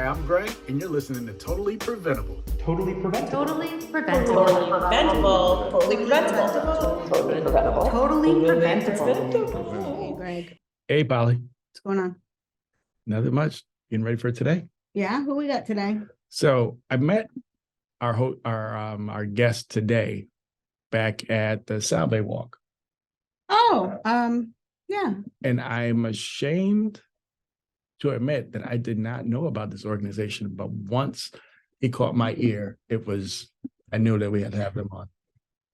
I'm Greg, and you're listening to Totally Preventable. Totally preventable. Totally preventable. Totally preventable. Totally preventable. Totally preventable. Totally preventable. Hey, Greg, Hey, Polly. what's going on? Nothing much. Getting ready for today. Yeah, who we got today? So I met our guest today back at the Salve Walk, Oh, yeah. and I'm ashamed to admit that I did not know about this organization. But once he caught my ear, I knew that we had to have him on.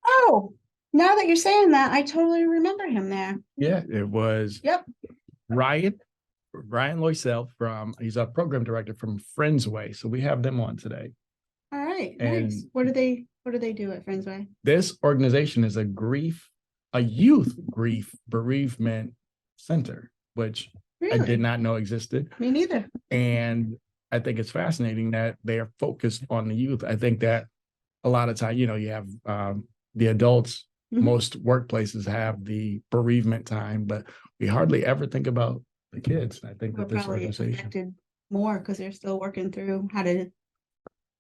Oh, now that you're saying that, I totally remember him there. Yeah, it was. Yep. Ryan Loiselle he's a program director from Friendsway. So we have them on today. All right. And nice. What do they do at Friendsway? This organization is a youth grief bereavement center, which Really? I did not know existed. Me neither. And I think it's fascinating that they are focused on the youth. I think that a lot of time, you have the adults. Mhm. Most workplaces have the bereavement time, but we hardly ever think about the kids. And I think We're that this probably organization. affected more because they're still working through how to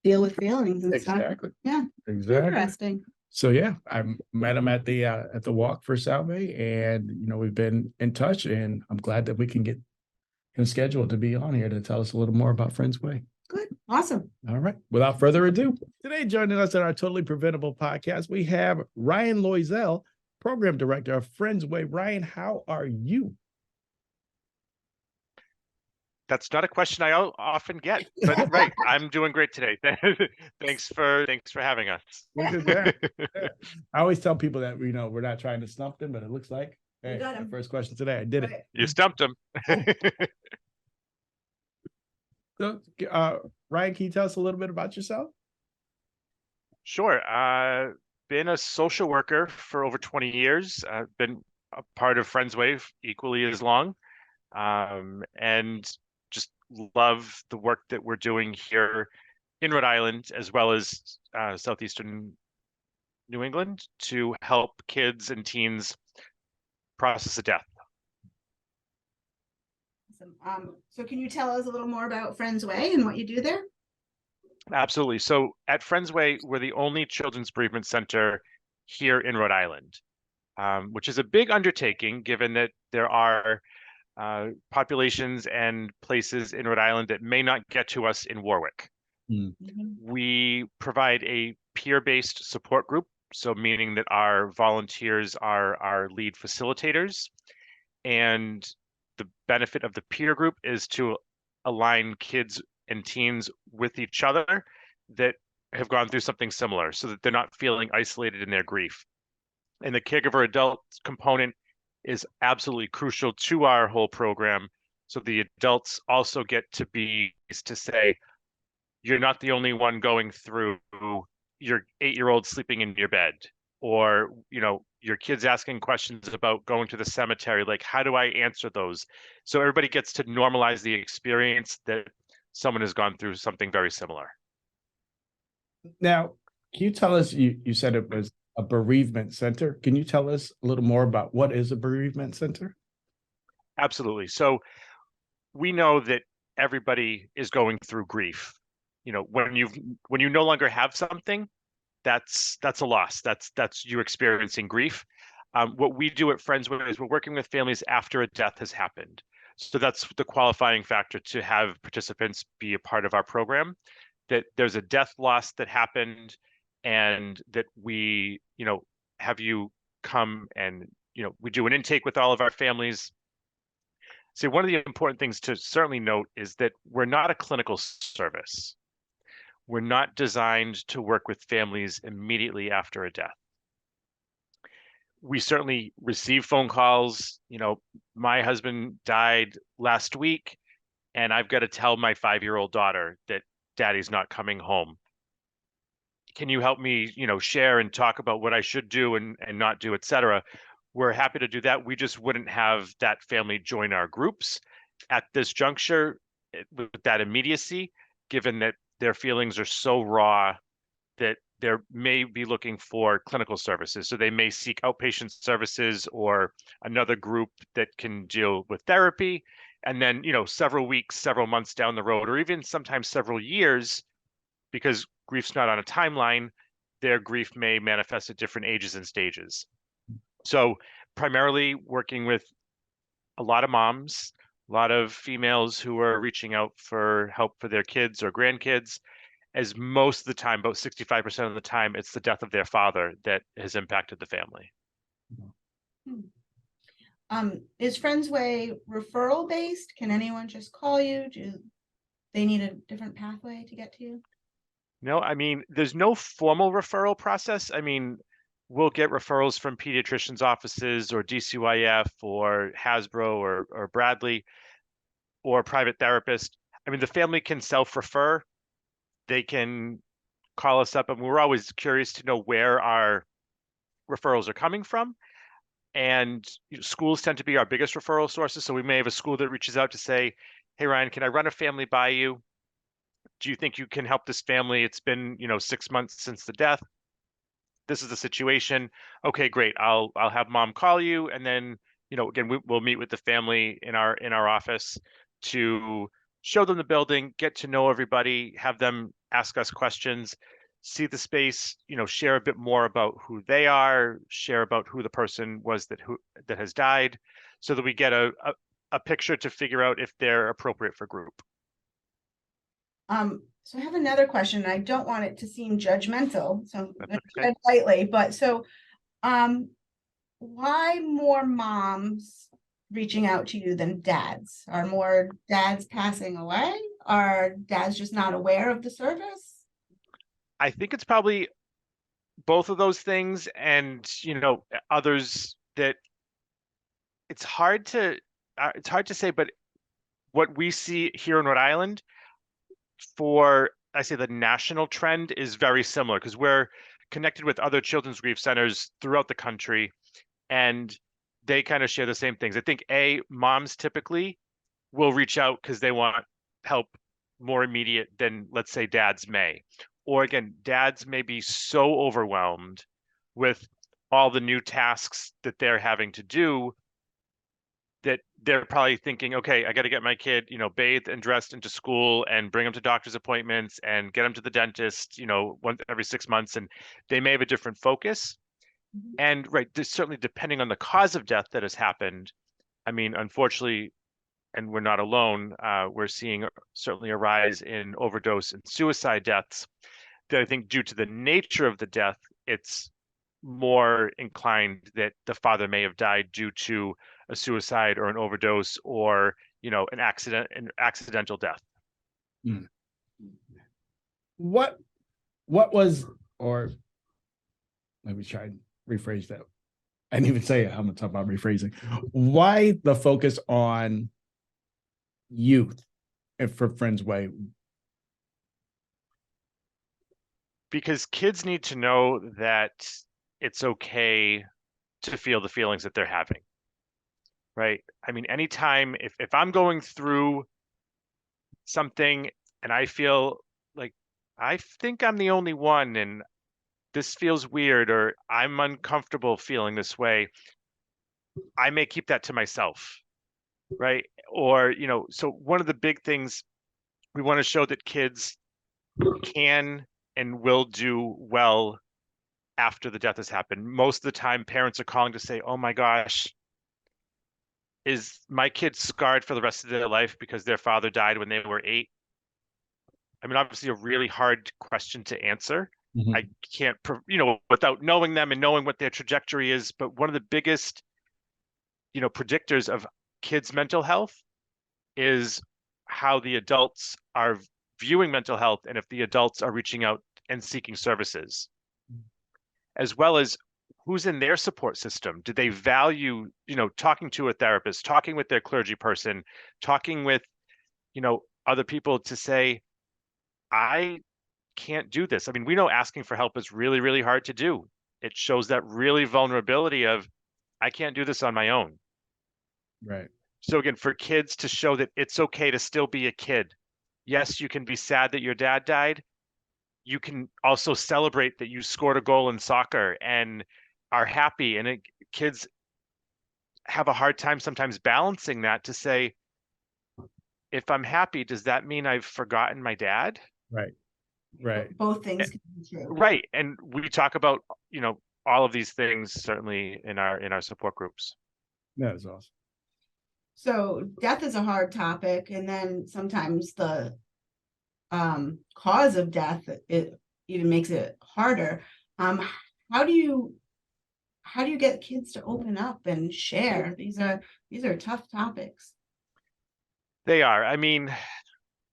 deal with feelings and stuff. Exactly. Yeah. Exactly. Interesting. So yeah, I met him at the walk for Salve, and we've been in touch, and I'm glad that we can get him scheduled to be on here to tell us a little more about Friendsway. Good. Awesome. All right. Without further ado, today joining us on our Totally Preventable podcast, we have Ryan Loiselle, Program Director of Friendsway. Ryan, how are you? That's not a question I often get, but right, I'm doing great today. Thanks for having us. Look at that. Yeah. I always tell people that we're not trying to stump them, but it looks like You got him. my first question today. I did Right. it. You stumped him. So, Ryan, can you tell us a little bit about yourself? Sure. Been a social worker for over 20 years. Been a part of Friendsway equally as long, and just love the work that we're doing here in Rhode Island, as well as southeastern New England, to help kids and teens process a death. Awesome. So can you tell us a little more about Friendsway and what you do there? Absolutely. So at Friendsway, we're the only children's bereavement center here in Rhode Island, which is a big undertaking given that there are populations and places in Rhode Island that may not get to us in Warwick. Mhm. We provide a peer-based support group, so meaning that our volunteers are our lead facilitators, and the benefit of the peer group is to align kids and teens with each other that have gone through something similar so that they're not feeling isolated in their grief. And the caregiver adult component is absolutely crucial to our whole program. So the adults also get to say, you're not the only one going through your 8-year-old sleeping in your bed, or your kids asking questions about going to the cemetery, like how do I answer those? So everybody gets to normalize the experience that someone has gone through something very similar. Now, can you tell us, you said it was a bereavement center. Can you tell us a little more about what is a bereavement center? Absolutely. So we know that everybody is going through grief. When you no longer have something, that's a loss. That's you experiencing grief. What we do at Friendsway is we're working with families after a death has happened. So that's the qualifying factor to have participants be a part of our program, that there's a death loss that happened, and that we, have you come and, we do an intake with all of our families. So one of the important things to certainly note is that we're not a clinical service. We're not designed to work with families immediately after a death. We certainly receive phone calls. My husband died last week, and I've got to tell my 5-year-old daughter that daddy's not coming home. Can you help me, share and talk about what I should do and not do, etc. We're happy to do that. We just wouldn't have that family join our groups at this juncture with that immediacy, given that their feelings are so raw that they may be looking for clinical services. So they may seek outpatient services or another group that can deal with therapy. And then, several weeks, several months down the road, or even sometimes several years, because grief's not on a timeline, their grief may manifest at different ages and stages. So primarily working with a lot of moms, a lot of females who are reaching out for help for their kids or grandkids, as most of the time, about 65% of the time, it's the death of their father that has impacted the family. Is Friendsway referral based? Can anyone just call you? Do they need a different pathway to get to you? No, there's no formal referral process. We'll get referrals from pediatricians' offices or DCYF or Hasbro or Bradley or a private therapist. The family can self-refer. They can call us up, and we're always curious to know where our referrals are coming from. And schools tend to be our biggest referral sources. So we may have a school that reaches out to say, hey, Ryan, can I run a family by you? Do you think you can help this family? It's been, 6 months since the death. This is the situation. Okay, great. I'll have mom call you. And then, again, we'll meet with the family in our office to show them the building, get to know everybody, have them ask us questions, see the space, share a bit more about who they are, share about who the person was that has died, so that we get a picture to figure out if they're appropriate for group. So I have another question. I don't want it to seem judgmental, so I'm gonna Okay. tread lightly, but why more moms reaching out to you than dads? Are more dads passing away? Are dads just not aware of the service? I think it's probably both of those things, and others that it's hard to say, but what we see here in Rhode Island, for I say the national trend, is very similar, because we're connected with other children's grief centers throughout the country, and they kind of share the same things. I think moms typically will reach out because they want help more immediate than, let's say, dads may. Or again, dads may be so overwhelmed with all the new tasks that they're having to do that they're probably thinking, okay, I got to get my kid, bathed and dressed into school and bring them to doctor's appointments and get them to the dentist, once every 6 months. And they may have a different focus. And right, certainly depending on the cause of death that has happened. Unfortunately, and we're not alone, we're seeing certainly a rise in overdose and suicide deaths that I think, due to the nature of the death, it's more inclined that the father may have died due to a suicide or an overdose or, an accidental death. What was, or let me try and rephrase that. I didn't even say it. I'm gonna talk about rephrasing. Why the focus on youth and for Friendsway? Because kids need to know that it's okay to feel the feelings that they're having, right? Anytime, if I'm going through something and I feel like I think I'm the only one and this feels weird, or I'm uncomfortable feeling this way, I may keep that to myself, right? Or, so one of the big things, we want to show that kids can and will do well after the death has happened. Most of the time, parents are calling to say, oh my gosh, is my kid scarred for the rest of their life because their father died when they were 8? Obviously a really hard question to answer. Mhm. I can't, without knowing them and knowing what their trajectory is, but one of the biggest, predictors of kids' mental health is how the adults are viewing mental health, and if the adults are reaching out and seeking services, as well as who's in their support system. Do they value, talking to a therapist, talking with their clergy person, talking with, other people to say, I can't do this. We know asking for help is really, really hard to do. It shows that really vulnerability of, I can't do this on my own. Right. So again, for kids to show that it's okay to still be a kid. Yes, you can be sad that your dad died. You can also celebrate that you scored a goal in soccer and are happy. And kids have a hard time sometimes balancing that, to say, if I'm happy, does that mean I've forgotten my dad? Right. Right. Both things can be true. Right. And we talk about, all of these things certainly in our support groups. That is awesome. So death is a hard topic, and then sometimes the cause of death, it even makes it harder. How do you get kids to open up and share? These are tough topics. They are. I mean,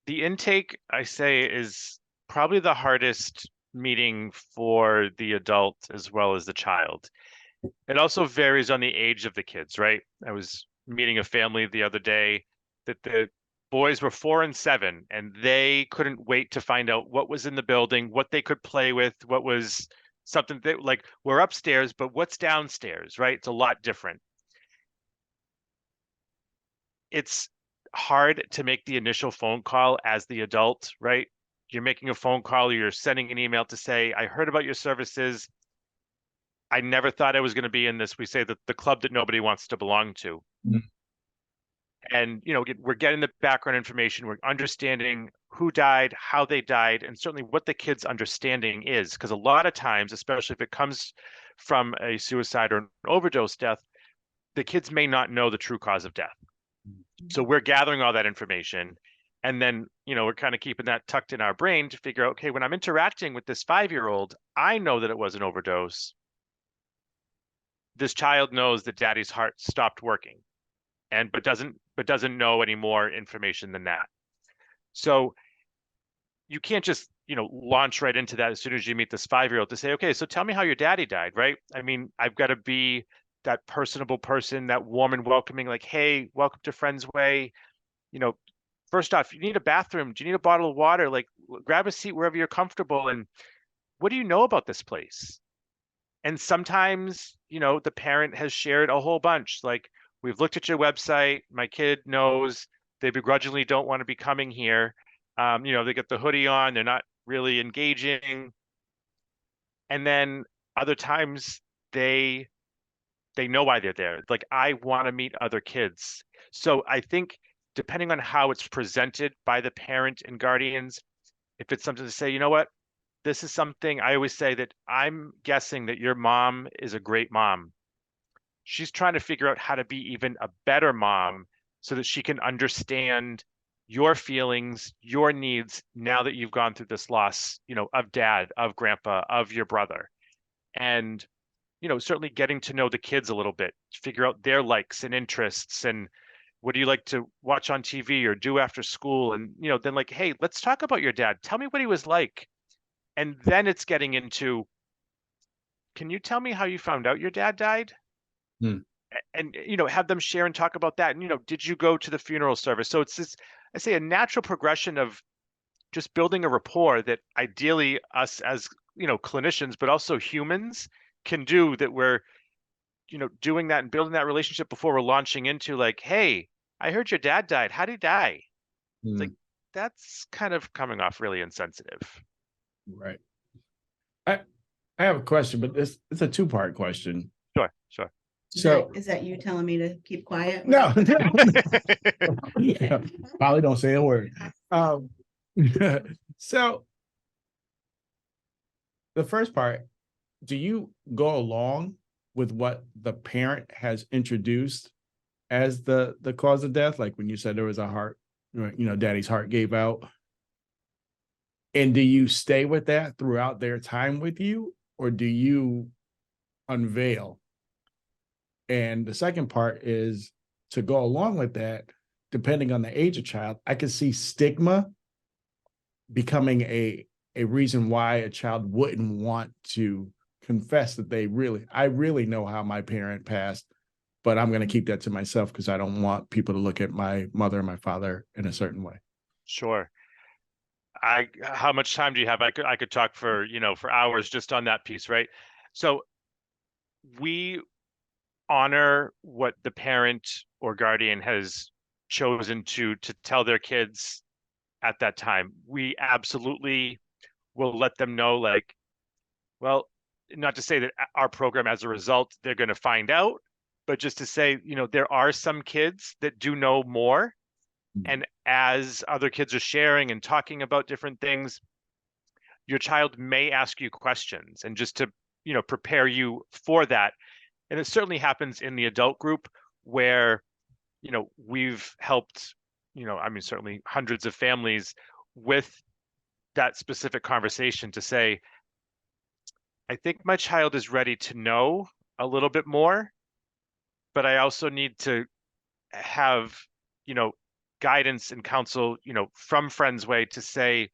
the intake, I say, is probably the hardest meeting for the adult as well as the child. It also varies on the age of the kids, right? I was meeting a family the other day that the boys were 4 and 7, and they couldn't wait to find out what was in the building, what they could play with, what was something that, like, we're upstairs, but what's downstairs, right? It's a lot different. It's hard to make the initial phone call as the adult, right? You're making a phone call, you're sending an email to say, I heard about your services. I never thought I was going to be in this. We say that the club that nobody wants to belong to. Mhm. And, we're getting the background information. We're understanding who died, how they died, and certainly what the kid's understanding is. Because a lot of times, especially if it comes from a suicide or an overdose death, the kids may not know the true cause of death. So we're gathering all that information. And then, we're kind of keeping that tucked in our brain to figure out, okay, when I'm interacting with this 5-year-old, I know that it was an overdose. This child knows that daddy's heart stopped working, but doesn't know any more information than that. So you can't just, launch right into that as soon as you meet this 5-year-old to say, okay, so tell me how your daddy died, right? I mean, I've got to be that personable person, that warm and welcoming, like, hey, welcome to Friends Way. First off, you need a bathroom. Do you need a bottle of water? Like, grab a seat wherever you're comfortable. And what do you know about this place? And sometimes, the parent has shared a whole bunch. Like, we've looked at your website. My kid knows they begrudgingly don't want to be coming here. They get the hoodie on. They're not really engaging. And then other times they know why they're there. Like, I want to meet other kids. So I think depending on how it's presented by the parent and guardians, if it's something to say, you know what, this is something I always say that I'm guessing that your mom is a great mom. She's trying to figure out how to be even a better mom so that she can understand your feelings, your needs now that you've gone through this loss, of dad, of grandpa, of your brother. And, certainly getting to know the kids a little bit, figure out their likes and interests and what do you like to watch on TV or do after school? And, then like, hey, let's talk about your dad. Tell me what he was like. And then it's getting into, can you tell me how you found out your dad died? Hmm. And, have them share and talk about that. And, did you go to the funeral service? So it's this, I say, a natural progression of just building a rapport that ideally us as, clinicians, but also humans can do, that we're, doing that and building that relationship before we're launching into like, hey, I heard your dad died. How'd he die? It's Hmm. like, that's kind of coming off really insensitive. Right. I have a question, but it's a two-part question. Sure. So Is that you telling me to keep quiet? no, probably don't say a word. So the first part, do you go along with what the parent has introduced as the cause of death? Like when you said there was a heart, daddy's heart gave out. And do you stay with that throughout their time with you, or do you unveil? And the second part is to go along with that, depending on the age of child, I can see stigma becoming a reason why a child wouldn't want to confess that I really know how my parent passed, but I'm going to keep that to myself because I don't want people to look at my mother and my father in a certain way. Sure. How much time do you have? I could talk for, for hours just on that piece, right? So we honor what the parent or guardian has chosen to tell their kids at that time. We absolutely will let them know, like, well, not to say that our program as a result they're going to find out, but just to say, there are some kids that do know more And as other kids are sharing and talking about different things, your child may ask you questions, and just to, prepare you for that. And it certainly happens in the adult group where, we've helped, certainly hundreds of families with that specific conversation to say, I think my child is ready to know a little bit more, but I also need to have, guidance and counsel, from Friends Way to say,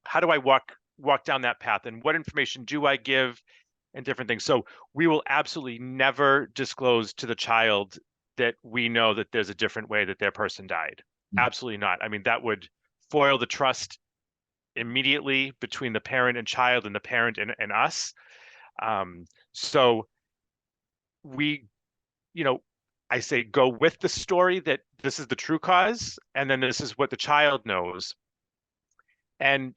how do I walk down that path, and what information do I give, and different things. So we will absolutely never disclose to the child that we know that there's a different way that their person died. Absolutely not. I mean, that would foil the trust immediately between the parent and child, and the parent and us. So we, I say go with the story that this is the true cause, and then this is what the child knows. And,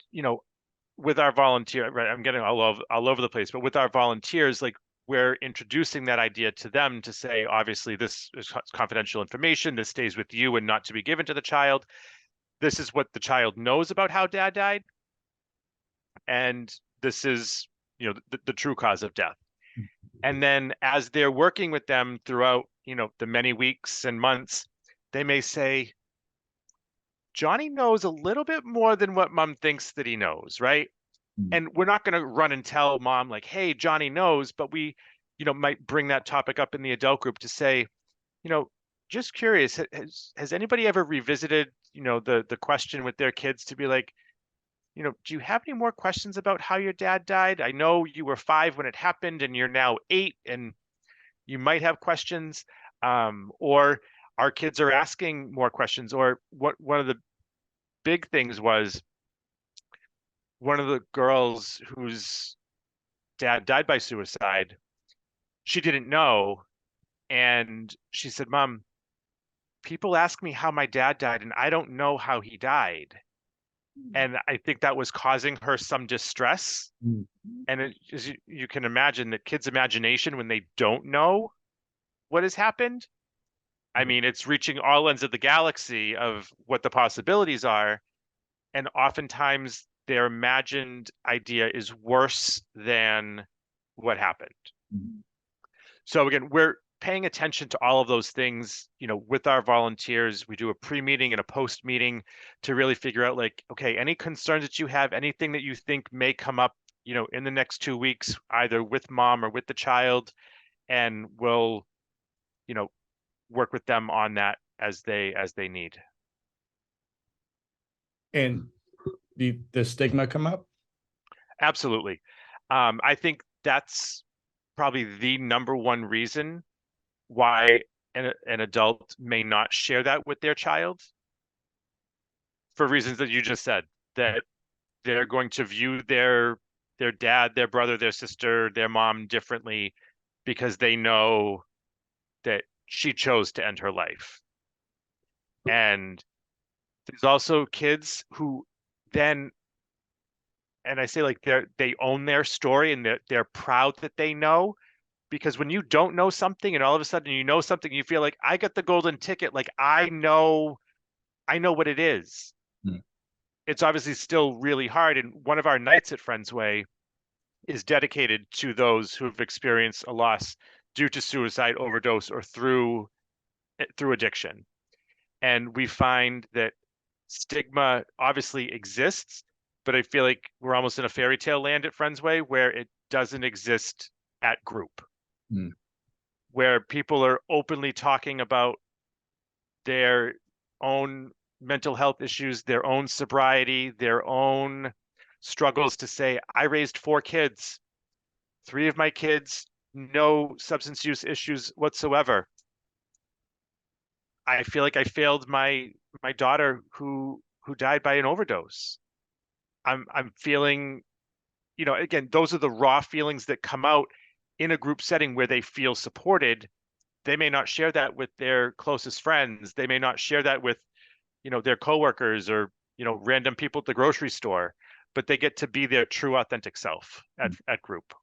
with our volunteer, right, I'm getting all over the place, but with our volunteers, like, we're introducing that idea to them to say, obviously, this is confidential information. This stays with you and not to be given to the child. This is what the child knows about how dad died. And this is, the true cause of death. And then as they're working with them throughout, the many weeks and months, they may say, Johnny knows a little bit more than what mom thinks that he knows, right? And we're not going to run and tell mom like, hey, Johnny knows, but we, might bring that topic up in the adult group to say, just curious, has anybody ever revisited, the question with their kids to be like, do you have any more questions about how your dad died? I know you were 5 when it happened and you're now 8, and you might have questions. Or our kids are asking more questions. Or one of the big things was, one of the girls whose dad died by suicide, she didn't know. And she said, Mom, people ask me how my dad died and I don't know how he died. And I think that was causing her some distress. And as you can imagine, that kids' imagination, when they don't know what has happened, I mean, it's reaching all ends of the galaxy of what the possibilities are. And oftentimes their imagined idea is worse than what happened. So again, we're paying attention to all of those things, with our volunteers. We do a pre-meeting and a post-meeting to really figure out, like, okay, any concerns that you have, anything that you think may come up, in the next 2 weeks, either with mom or with the child, and we'll, work with them on that as they need. And the stigma come up? Absolutely. I think that's probably the number one reason why an adult may not share that with their child, for reasons that you just said, that they're going to view their dad, their brother, their sister, their mom differently because they know that she chose to end her life. And there's also kids who then, and I say, like, they own their story and they're proud that they know, because when you don't know something and all of a sudden you know something, you feel like, I got the golden ticket, like I know what it is. It's obviously still really hard. And one of our nights at Friends Way is dedicated to those who have experienced a loss due to suicide, overdose, or through addiction. And we find that stigma obviously exists, but I feel like we're almost in a fairy tale land at Friends Way where it doesn't exist at group, where people are openly talking about their own mental health issues, their own sobriety, their own struggles, to say, I raised 4 kids, 3 of my kids, no substance use issues whatsoever. I feel like I failed my daughter who died by an overdose. I'm feeling, again, those are the raw feelings that come out in a group setting where they feel supported. They may not share that with their closest friends. They may not share that with, their coworkers or, random people at the grocery store, but they get to be their true, authentic self at group.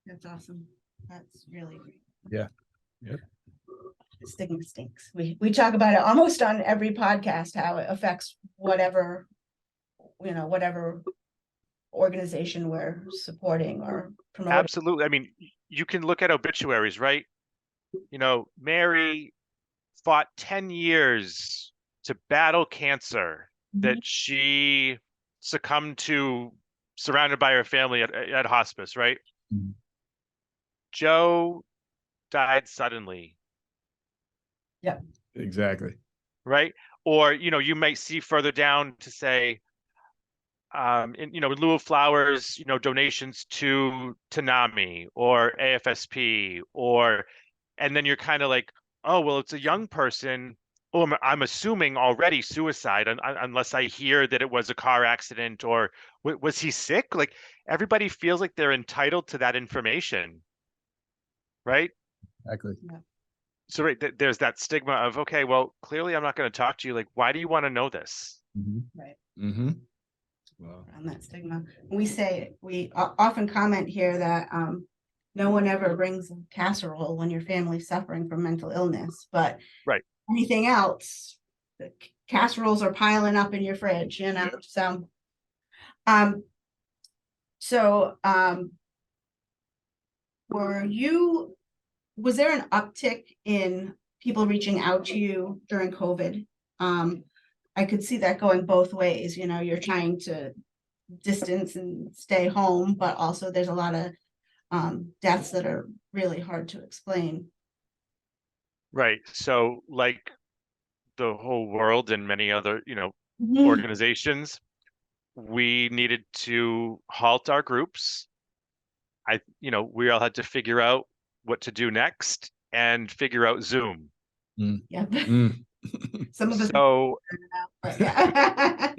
That's awesome. That's really great. Yeah. Yep. Stigma stinks. We talk about it almost on every podcast, how it affects whatever, whatever organization we're supporting or promoting. Absolutely. I mean, you can look at obituaries, right? Mary fought 10 years to battle cancer that she succumbed to, surrounded by her family at hospice, right? Mhm. Joe died suddenly, Exactly. right? Or, you might see further down to say, in lieu of flowers, donations to NAMI or AFSP, and then you're kind of like, oh, well, it's a young person. Oh, I'm assuming already suicide, unless I hear that it was a car accident or was he sick? Like everybody feels like they're entitled to that information, right? Exactly. So right, there's that stigma of, okay, well, clearly I'm not going to talk to you. Like, why do you want to know this? Right. Mm-hmm. Wow. On that stigma. We often comment here that no one ever brings a casserole when your family's suffering from mental illness, but Right. anything else, the casseroles are piling up in your fridge, so was there an uptick in people reaching out to you during COVID? I could see that going both ways. You're trying to distance and stay home, but also there's a lot of deaths that are really hard to explain. Right. So like the whole world and many other, Mhm. organizations, we needed to halt our groups. We all had to figure out what to do next and figure out Zoom. Yeah. Mm. Some of us, So, but yeah.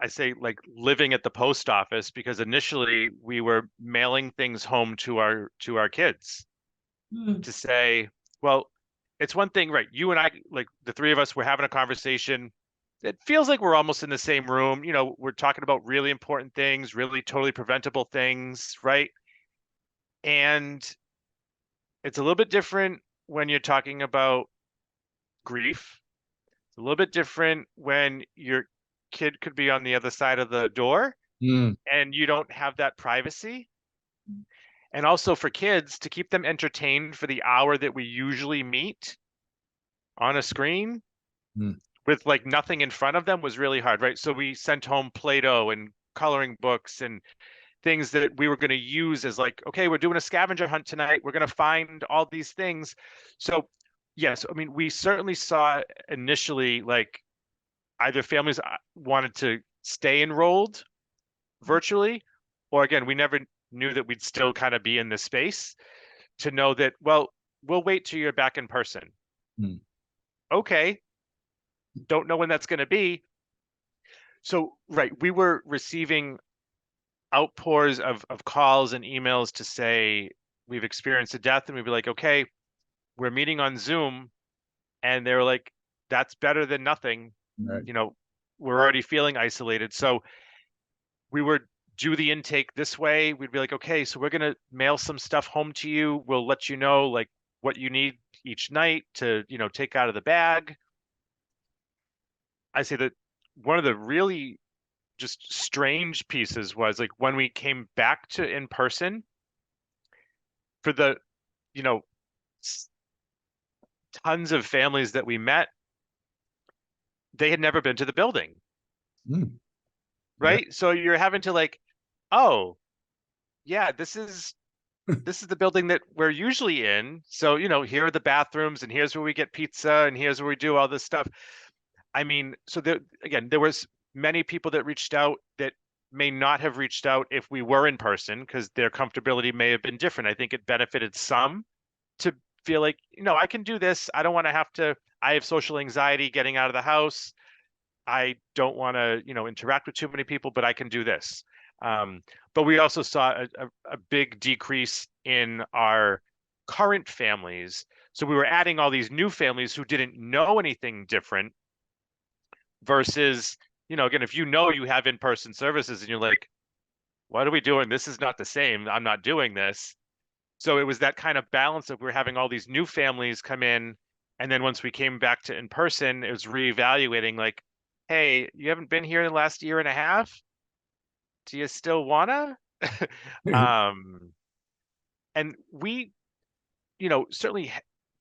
I say like living at the post office because initially we were mailing things home to our kids Mm, to say, well, it's one thing, right? You and I, like the three of us, we're having a conversation. It feels like we're almost in the same room. We're talking about really important things, really totally preventable things, right? And it's a little bit different when you're talking about grief. It's a little bit different when your kid could be on the other side of the door Mm. and you don't have that privacy. And also for kids to keep them entertained for the hour that we usually meet on a screen Mm. with like nothing in front of them was really hard, right? So we sent home Play-Doh and coloring books and things that we were going to use as like, okay, we're doing a scavenger hunt tonight. We're going to find all these things. So yes, I mean, we certainly saw initially like either families wanted to stay enrolled virtually, or again, we never knew that we'd still kind of be in this space to know that, well, we'll wait till you're back in person. Hmm. Okay. Don't know when that's going to be. So, right, we were receiving outpours of calls and emails to say we've experienced a death, and we'd be like, okay, we're meeting on Zoom, and they were like, that's better than nothing. Right. We're already feeling isolated. So we would do the intake this way. We'd be like, okay, so we're going to mail some stuff home to you. We'll let you know like what you need each night to, take out of the bag. I say that one of the really just strange pieces was like when we came back to in person for the, you know, tons of families that we met, they had never been to the building. Mm. Right. So you're having to like, oh, yeah, this is the building that we're usually in. So, here are the bathrooms and here's where we get pizza and here's where we do all this stuff. I mean, so there was many people that reached out that may not have reached out if we were in person because their comfortability may have been different. I think it benefited some to feel like, I can do this. I don't want to have to, I have social anxiety getting out of the house. I don't want to, interact with too many people, but I can do this. But we also saw a big decrease in our current families. So we were adding all these new families who didn't know anything different versus, again, if you have in-person services and you're like, what are we doing? This is not the same. I'm not doing this. So it was that kind of balance of we're having all these new families come in, and then once we came back to in person, it was reevaluating like, hey, you haven't been here in the last year and a half. Do you still wanna? um, and we, certainly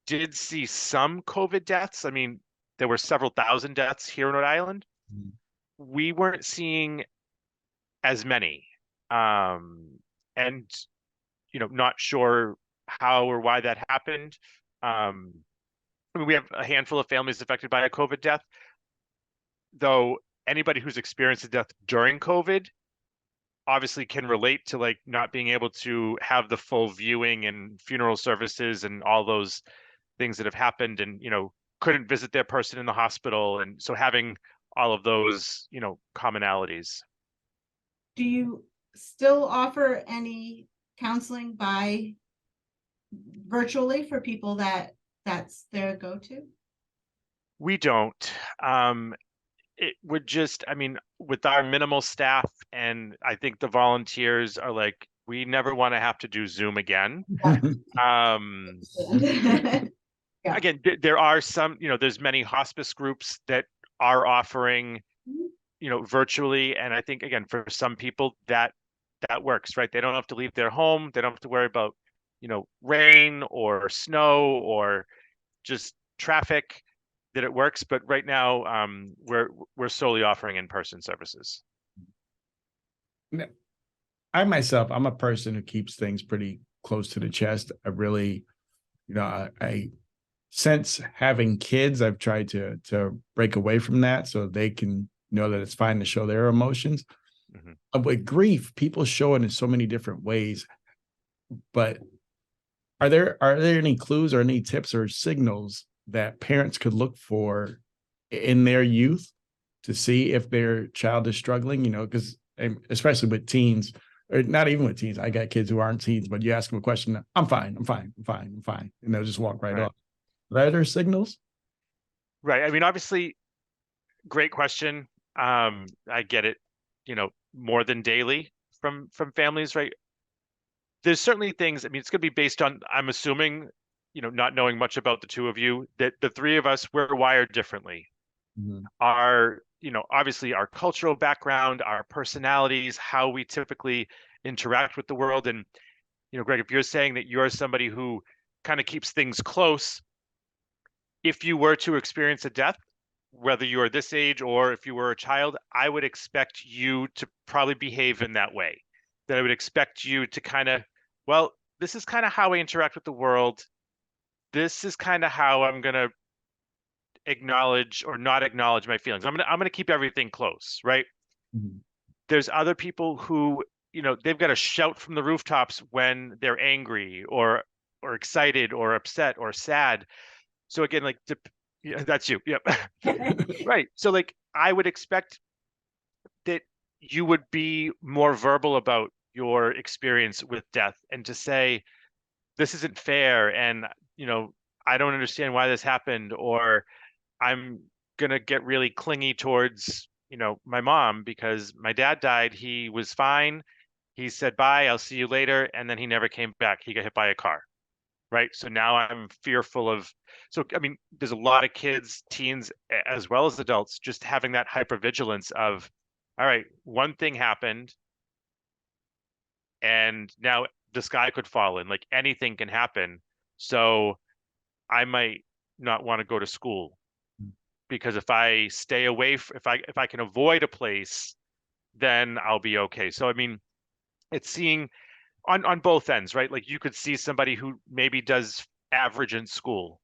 did see some COVID deaths. I mean, there were several thousand deaths here in Rhode Island. Mhm. We weren't seeing as many. And not sure how or why that happened. Um, I mean, we have a handful of families affected by a COVID death, though anybody who's experienced a death during COVID obviously can relate to like not being able to have the full viewing and funeral services and all those things that have happened, and couldn't visit their person in the hospital, and so having all of those commonalities. Do you still offer any counseling by virtually for people that's their go-to? We don't. It would just, I mean, with our minimal staff, and I think the volunteers are like, we never want to have to do Zoom again. Um, Yeah. Again, there are some, there's many hospice groups that are offering, virtually, and I think again for some people that works, right? They don't have to leave their home. They don't have to worry about, rain or snow or just traffic, that it works. But right now, we're solely offering in-person services. I myself, I'm a person who keeps things pretty close to the chest. I really, I since having kids, I've tried to break away from that so they can know that it's fine to show their emotions. Mhm. With grief, people show it in so many different ways. But are there any clues or any tips or signals that parents could look for in their youth to see if their child is struggling? Because especially with teens, or not even with teens, I got kids who aren't teens, but you ask them a question, I'm fine, and they'll just walk right Right. off. Are there signals? Right. I mean, obviously, great question. I get it, more than daily from families, right? There's certainly things, I mean, it's going to be based on, I'm assuming, not knowing much about the two of you, that the three of us, we're wired differently. Mhm. Our, obviously our cultural background, our personalities, how we typically interact with the world. And, Greg, if you're saying that you're somebody who kind of keeps things close, if you were to experience a death, whether you're this age or if you were a child, I would expect you to probably behave in that way. That I would expect you to kind of, well, this is kind of how I interact with the world. This is kind of how I'm going to acknowledge or not acknowledge my feelings. I'm going to keep everything close, right? Mhm. There's other people who, they've got to shout from the rooftops when they're angry or excited or upset or sad. So again, like, yeah, that's you. Yep. Right. So like, I would expect that you would be more verbal about your experience with death and to say, this isn't fair. And, I don't understand why this happened, or I'm going to get really clingy towards, my mom because my dad died. He was fine. He said, bye, I'll see you later. And then he never came back. He got hit by a car. Right. So now I'm fearful of, so, I mean, there's a lot of kids, teens, as well as adults, just having that hypervigilance of, all right, one thing happened and now the sky could fall in, like anything can happen. So I might not want to go to school because if I stay away, if I can avoid a place, then I'll be okay. So, I mean, it's seeing on both ends, right? Like you could see somebody who maybe does average in school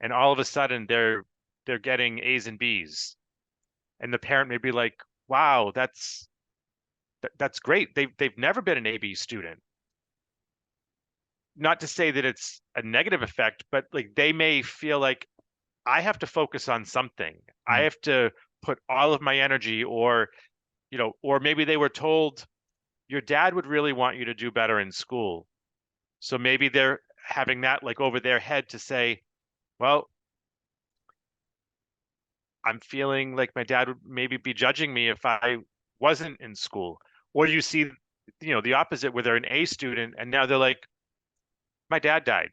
and all of a sudden they're getting A's and B's, and the parent may be like, wow, that's great. They've never been an AB student. Not to say that it's a negative effect, but like they may feel like I have to focus on something. I have to put all of my energy, or or maybe they were told your dad would really want you to do better in school, so maybe they're having that like over their head to say, well, I'm feeling like my dad would maybe be judging me if I wasn't in school. Or you see, the opposite where they're an A student and now they're like, my dad died.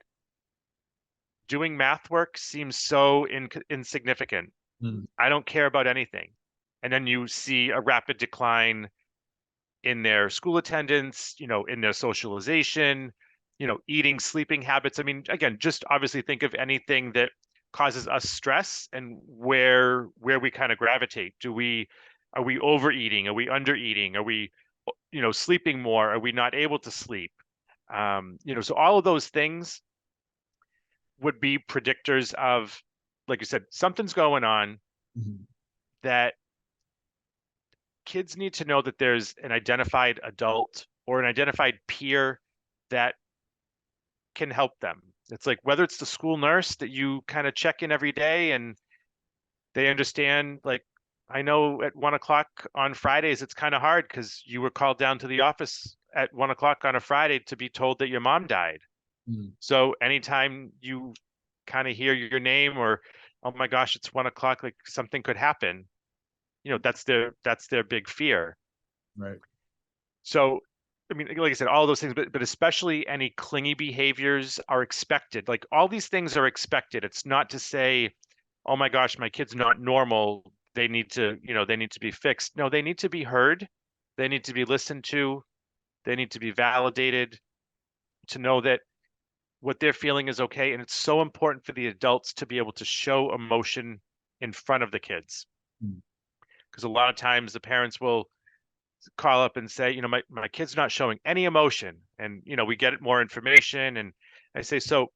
Doing math work seems so insignificant. I don't care about anything. And then you see a rapid decline in their school attendance, in their socialization, eating, sleeping habits. I mean, again, just obviously think of anything that causes us stress and where we kind of gravitate. Are we overeating? Are we undereating? Are we, sleeping more? Are we not able to sleep? So all of those things would be predictors of, like you said, something's going on that kids need to know that there's an identified adult or an identified peer that can help them. It's like whether it's the school nurse that you kind of check in every day and they understand, like, I know at 1:00 on Fridays, it's kind of hard because you were called down to the office at 1:00 on a Friday to be told that your mom died. So anytime you kind of hear your name or, oh my gosh, it's 1:00, like something could happen, that's their big fear. Right. So, I mean, like I said, all those things, but especially any clingy behaviors are expected. Like all these things are expected. It's not to say, oh my gosh, my kid's not normal. They need to, they need to be fixed. No, they need to be heard. They need to be listened to. They need to be validated to know that what they're feeling is okay. And it's so important for the adults to be able to show emotion in front of the kids. Because a lot of times the parents will call up and say, my kid's not showing any emotion. And, we get more information. And I say, so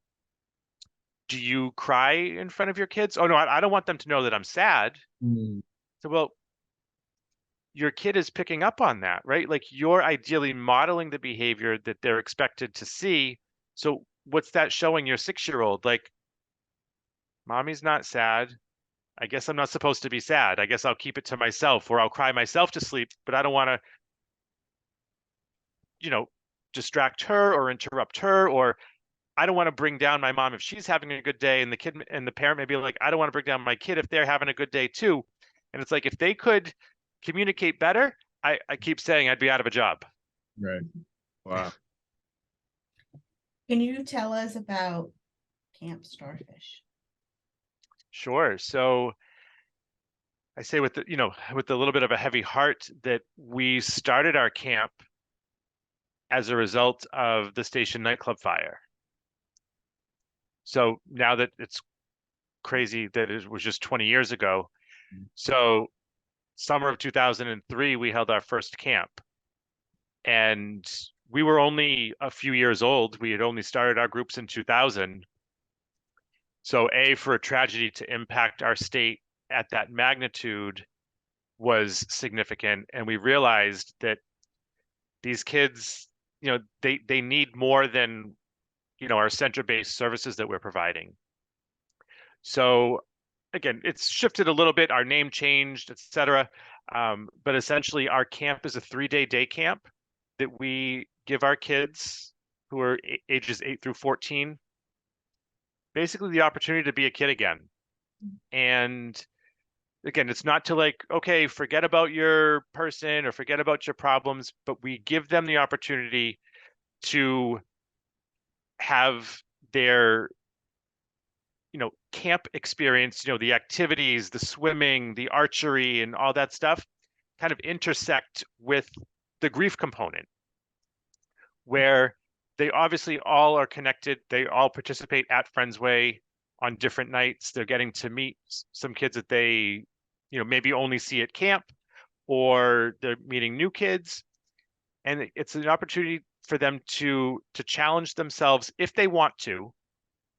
do you cry in front of your kids? Oh, no, I don't want them to know that I'm sad. So, well, your kid is picking up on that, right? Like you're ideally modeling the behavior that they're expected to see. So what's that showing your 6-year-old? Like, mommy's not sad. I guess I'm not supposed to be sad. I guess I'll keep it to myself or I'll cry myself to sleep, but I don't want to, distract her or interrupt her, or I don't want to bring down my mom if she's having a good day, and the kid and the parent may be like, I don't want to bring down my kid if they're having a good day too. And it's like, if they could communicate better, I keep saying I'd be out of a job. Right. Wow. Can you tell us about Camp Starfish? Sure. So I say with with a little bit of a heavy heart that we started our camp as a result of the station nightclub fire. So now that it's crazy that it was just 20 years ago. So summer of 2003, we held our first camp. And we were only a few years old. We had only started our groups in 2000. So for a tragedy to impact our state at that magnitude was significant. And we realized that these kids, they need more than, our center-based services that we're providing. So again, it's shifted a little bit. Our name changed, et cetera. But essentially our camp is a 3-day day camp that we give our kids who are ages 8 through 14, basically the opportunity to be a kid again. And again, it's not to like, okay, forget about your person or forget about your problems, but we give them the opportunity to have their, camp experience, the activities, the swimming, the archery, and all that stuff kind of intersect with the grief component, where they obviously all are connected. They all participate at Friendsway on different nights. They're getting to meet some kids that they, maybe only see at camp, or they're meeting new kids. And it's an opportunity for them to challenge themselves if they want to,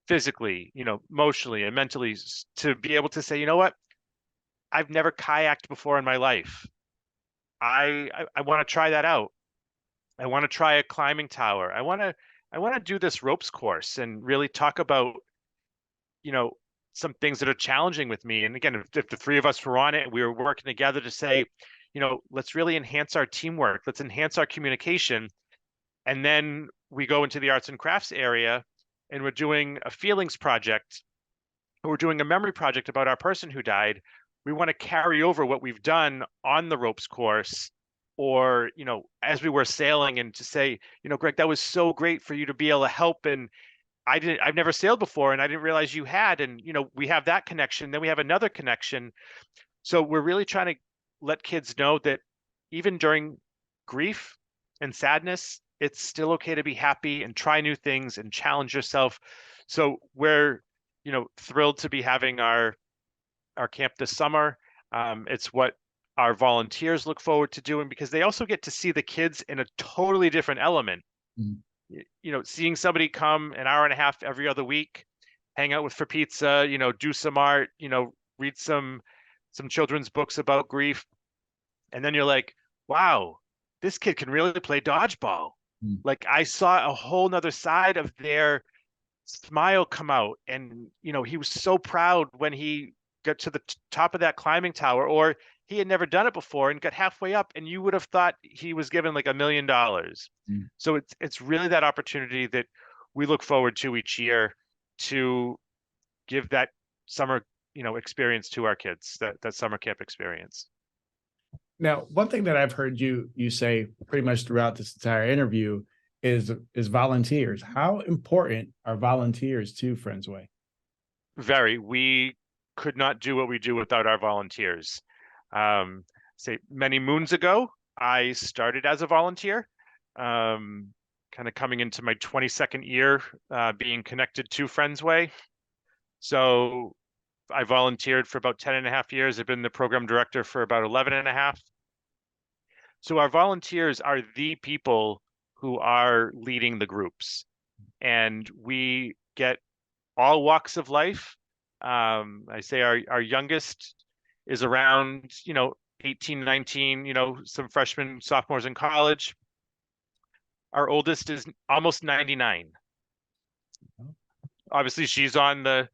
physically, emotionally and mentally, to be able to say, you know what, I've never kayaked before in my life. I want to try that out. I want to try a climbing tower. I want to do this ropes course and really talk about, some things that are challenging with me. And again, if the three of us were on it, we were working together to say, let's really enhance our teamwork. Let's enhance our communication. And then we go into the arts and crafts area and we're doing a feelings project, or we're doing a memory project about our person who died. We want to carry over what we've done on the ropes course, or, as we were sailing, and to say, Greg, that was so great for you to be able to help and I've never sailed before, and I didn't realize you had. And, we have that connection. Then we have another connection. So we're really trying to let kids know that even during grief and sadness, it's still okay to be happy and try new things and challenge yourself. So we're, thrilled to be having our camp this summer. It's what our volunteers look forward to doing, because they also get to see the kids in a totally different element. Mhm. Seeing somebody come an hour and a half every other week, hang out with for pizza, do some art, read some children's books about grief. And then you're like, wow, this kid can really play dodgeball. Mm. Like, I saw a whole nother side of their smile come out. And, he was so proud when he got to the top of that climbing tower, or he had never done it before and got halfway up, and you would have thought he was given like $1 million. Mm. So it's really that opportunity that we look forward to each year, to give that summer, experience to our kids, that summer camp experience. Now, one thing that I've heard you say pretty much throughout this entire interview is volunteers. How important are volunteers to Friendsway? Very. We could not do what we do without our volunteers. Say many moons ago, I started as a volunteer, kind of coming into my 22nd year being connected to Friendsway. So I volunteered for about 10 and a half years. I've been the program director for about 11 and a half. So our volunteers are the people who are leading the groups, and we get all walks of life. I say our youngest is around, 18, 19, some freshmen, sophomores in college. Our oldest is almost 99. Obviously, she's on the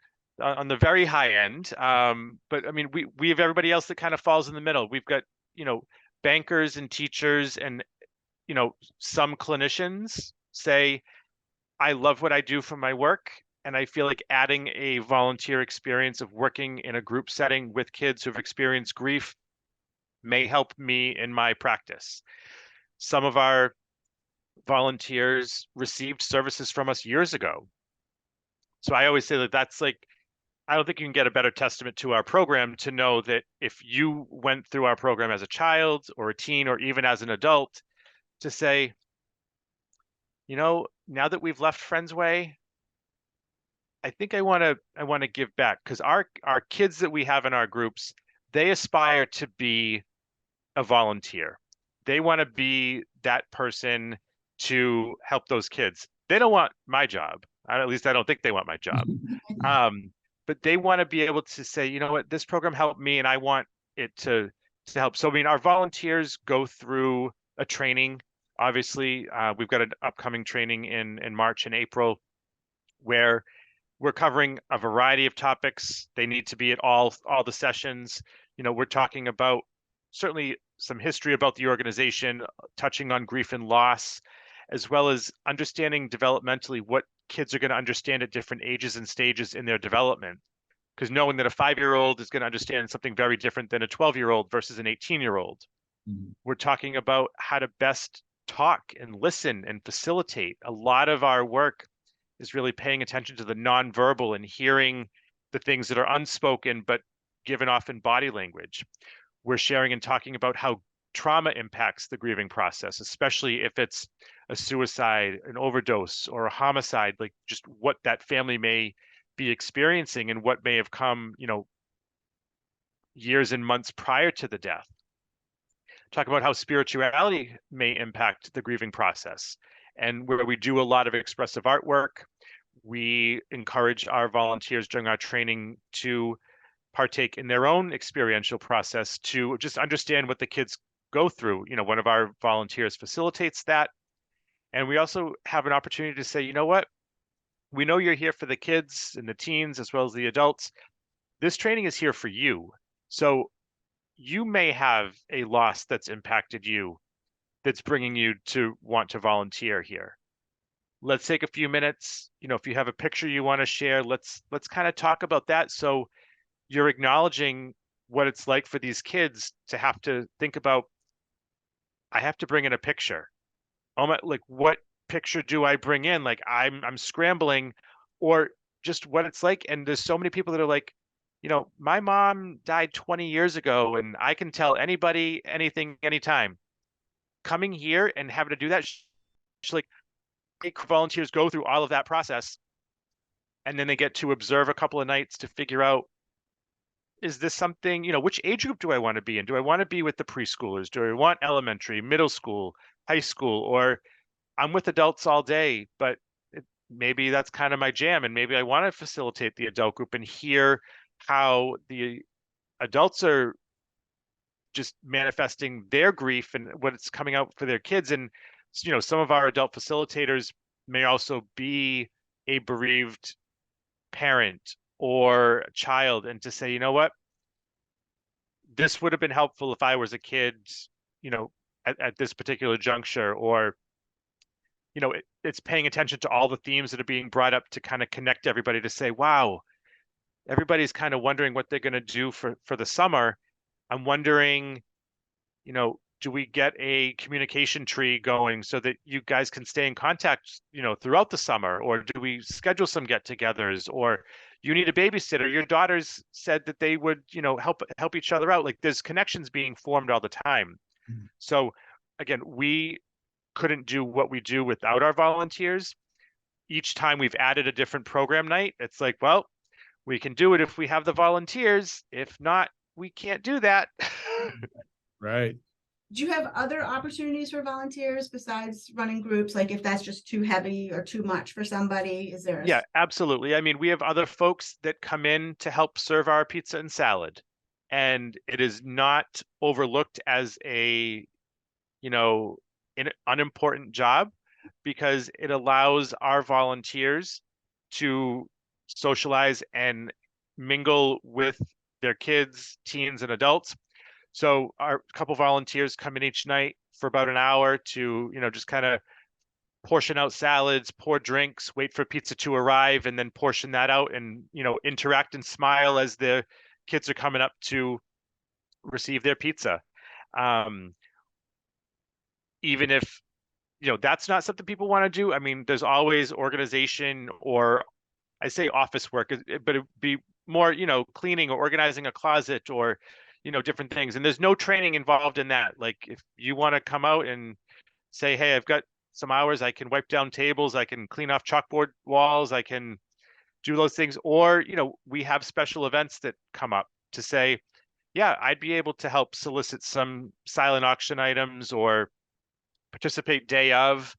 very high end. But I mean, we have everybody else that kind of falls in the middle. We've got, bankers and teachers, and, some clinicians say, I love what I do for my work, and I feel like adding a volunteer experience of working in a group setting with kids who've experienced grief may help me in my practice. Some of our volunteers received services from us years ago. So I always say that that's like, I don't think you can get a better testament to our program to know that if you went through our program as a child or a teen or even as an adult, to say, now that we've left Friendsway, I think I want to give back, because our kids that we have in our groups, they aspire to be a volunteer. They want to be that person to help those kids. They don't want my job. At least I don't think they want my job. But they want to be able to say, you know what, this program helped me, and I want it to help. So I mean, our volunteers go through a training. Obviously, we've got an upcoming training in March and April, where we're covering a variety of topics. They need to be at all the sessions. We're talking about certainly some history about the organization, touching on grief and loss, as well as understanding developmentally what kids are going to understand at different ages and stages in their development. Because knowing that a 5-year-old is going to understand something very different than a 12-year-old versus an 18-year-old. Mhm. We're talking about how to best talk and listen and facilitate. A lot of our work is really paying attention to the nonverbal and hearing the things that are unspoken but given off in body language. We're sharing and talking about how trauma impacts the grieving process, especially if it's a suicide, an overdose, or a homicide, like just what that family may be experiencing and what may have come, years and months prior to the death. Talk about how spirituality may impact the grieving process, and where we do a lot of expressive artwork. We encourage our volunteers during our training to partake in their own experiential process to just understand what the kids go through. One of our volunteers facilitates that. And we also have an opportunity to say, you know what? We know you're here for the kids and the teens as well as the adults. This training is here for you. So you may have a loss that's impacted you, that's bringing you to want to volunteer here. Let's take a few minutes. If you have a picture you want to share, let's kind of talk about that. So you're acknowledging what it's like for these kids to have to think about, I have to bring in a picture. Oh my, like, what picture do I bring in? Like, I'm scrambling. or just what it's like. And there's so many people that are like, my mom died 20 years ago and I can tell anybody anything anytime. Coming here and having to do that, she's like, make volunteers go through all of that process, and then they get to observe a couple of nights to figure out, is this something, which age group do I want to be in? Do I want to be with the preschoolers? Do I want elementary, middle school, high school? Or I'm with adults all day, but maybe that's kind of my jam, and maybe I want to facilitate the adult group and hear how the adults are just manifesting their grief and what's coming out for their kids. And some of our adult facilitators may also be a bereaved parent or a child, and to say, what, this would have been helpful if I was a kid, at this particular juncture. Or it's paying attention to all the themes that are being brought up to kind of connect everybody, to say, wow, everybody's kind of wondering what they're going to do for the summer. I'm wondering, do we get a communication tree going so that you guys can stay in contact, throughout the summer? Or do we schedule some get-togethers? Or you need a babysitter. Your daughters said that they would, help each other out. Like, there's connections being formed all the time. Mm-hmm. So again, we couldn't do what we do without our volunteers. Each time we've added a different program night, it's like, well, we can do it if we have the volunteers. If not, we can't do that. Right. Do you have other opportunities for volunteers besides running groups? Like, if that's just too heavy or too much for somebody, is there? Yeah, absolutely. I mean, we have other folks that come in to help serve our pizza and salad, and it is not overlooked as a, an unimportant job, because it allows our volunteers to socialize and mingle with their kids, teens, and adults. So our couple volunteers come in each night for about an hour to, just kind of portion out salads, pour drinks, wait for pizza to arrive, and then portion that out, and, interact and smile as the kids are coming up to receive their pizza. Even if, that's not something people want to do. I mean, there's always organization, or I say office work, but it'd be more, cleaning or organizing a closet, or, different things. And there's no training involved in that. Like, if you want to come out and say, hey, I've got some hours, I can wipe down tables, I can clean off chalkboard walls, I can do those things. Or, we have special events that come up to say, yeah, I'd be able to help solicit some silent auction items or participate day of.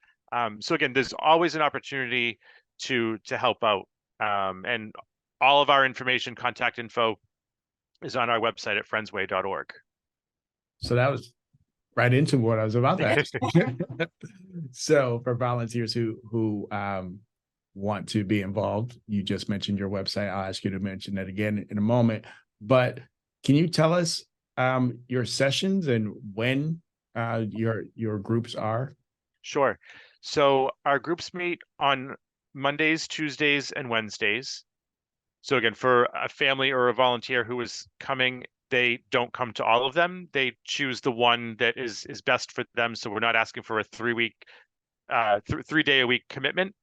So again, there's always an opportunity to help out. And all of our information, contact info, is on our website at friendsway.org. So that was right into what I was about to ask. So for volunteers who want to be involved, you just mentioned your website. I'll ask you to mention that again in a moment. But can you tell us your sessions and when your groups are? Sure. So our groups meet on Mondays, Tuesdays, and Wednesdays. So again, for a family or a volunteer who is coming, they don't come to all of them. They choose the one that is best for them. So we're not asking for a 3 day a week commitment.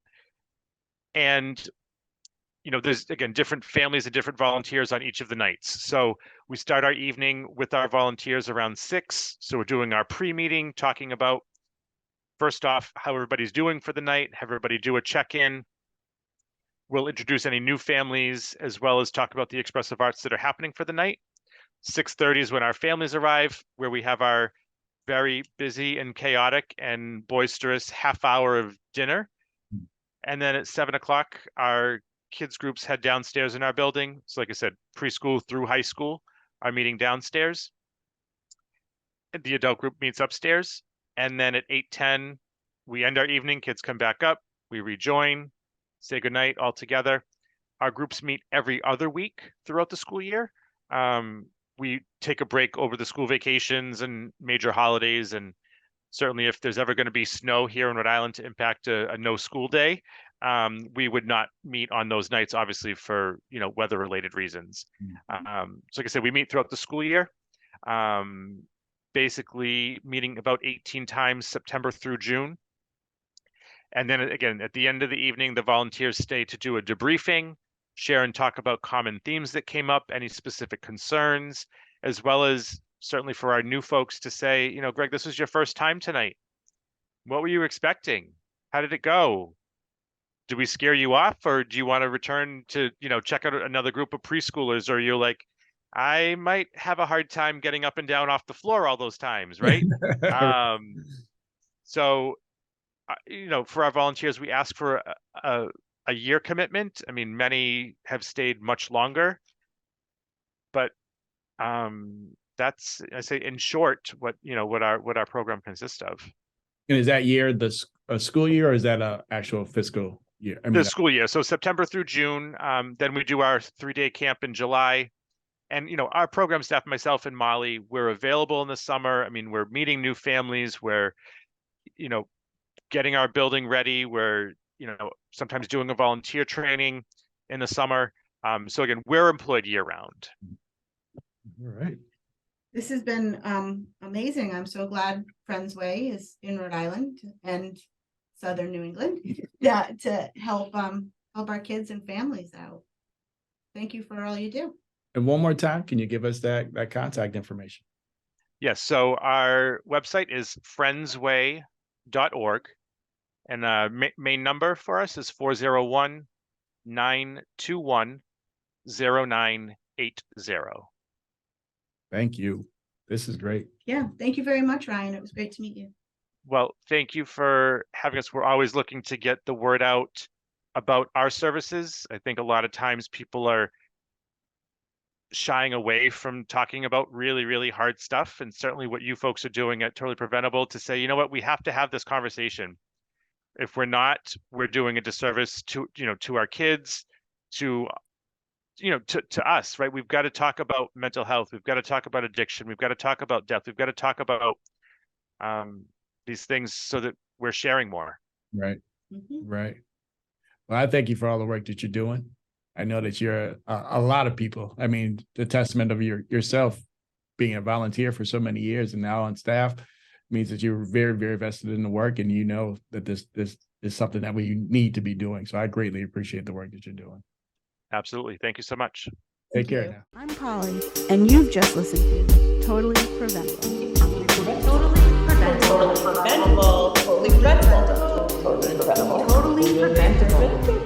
And, there's, again, different families and different volunteers on each of the nights. So we start our evening with our volunteers around 6. So we're doing our pre-meeting, talking about, first off, how everybody's doing for the night, have everybody do a check-in. We'll introduce any new families, as well as talk about the expressive arts that are happening for the night. 6:30 is when our families arrive, where we have our very busy and chaotic and boisterous half hour of dinner. And then at 7 o'clock, our kids groups head downstairs in our building. So like I said, preschool through high school are meeting downstairs. The adult group meets upstairs. And then at 8:10, we end our evening, kids come back up, we rejoin, say goodnight all together. Our groups meet every other week throughout the school year. We take a break over the school vacations and major holidays, and certainly if there's ever going to be snow here in Rhode Island to impact a no school day, we would not meet on those nights, obviously, for weather related reasons. So like I said, we meet throughout the school year, basically meeting about 18 times September through June. And then again, at the end of the evening, the volunteers stay to do a debriefing, share and talk about common themes that came up, any specific concerns, as well as certainly for our new folks to say, you know, Greg, this was your first time tonight. What were you expecting? How did it go? Do we scare you off, or do you want to return to, you know, check out another group of preschoolers? Or you're like, I might have a hard time getting up and down off the floor all those times, right? So, you know, for our volunteers, we ask for a year commitment. I mean, many have stayed much longer, but that's, I say in short, what, you know, what our program consists of. And is that year a school year, or is that a actual fiscal year? I mean, The school year, so September through June. Then we do our 3-day camp in July. And, you know, our program staff, myself and Molly, we're available in the summer. I mean, we're meeting new families. We're, you know, getting our building ready. We're, you know, sometimes doing a volunteer training in the summer. So again, we're employed year round. all right. This has been amazing. I'm so glad Friends Way is in Rhode Island and Southern New England to help our kids and families out. Thank you for all you do. And one more time, can you give us that contact information? Yes, so our website is friendsway.org, and main number for us is 401-921-0980. Thank you. This is great. Yeah, thank you very much, Ryan. It was great to meet you. Well, thank you for having us. We're always looking to get the word out about our services. I think a lot of times people are shying away from talking about really, really hard stuff. And certainly what you folks are doing at Totally Preventable to say, you know what, we have to have this conversation. If we're not, we're doing a disservice to, you know, to our kids, to, you know, to us, right? We've got to talk about mental health. We've got to talk about addiction. We've got to talk about death. We've got to talk about these things so that we're sharing more. Right. Right. Well, I thank you for all the work that you're doing. I know that you're a lot of people. I mean, the testament of yourself being a volunteer for so many years and now on staff means that you're very, very vested in the work, and you know that this is something that we need to be doing. So I greatly appreciate the work that you're doing. Absolutely. Thank you so much. Take care now. I'm Polly, and you've just listened to Totally Preventable. Totally preventable. Totally preventable. Totally preventable. Totally Preventable.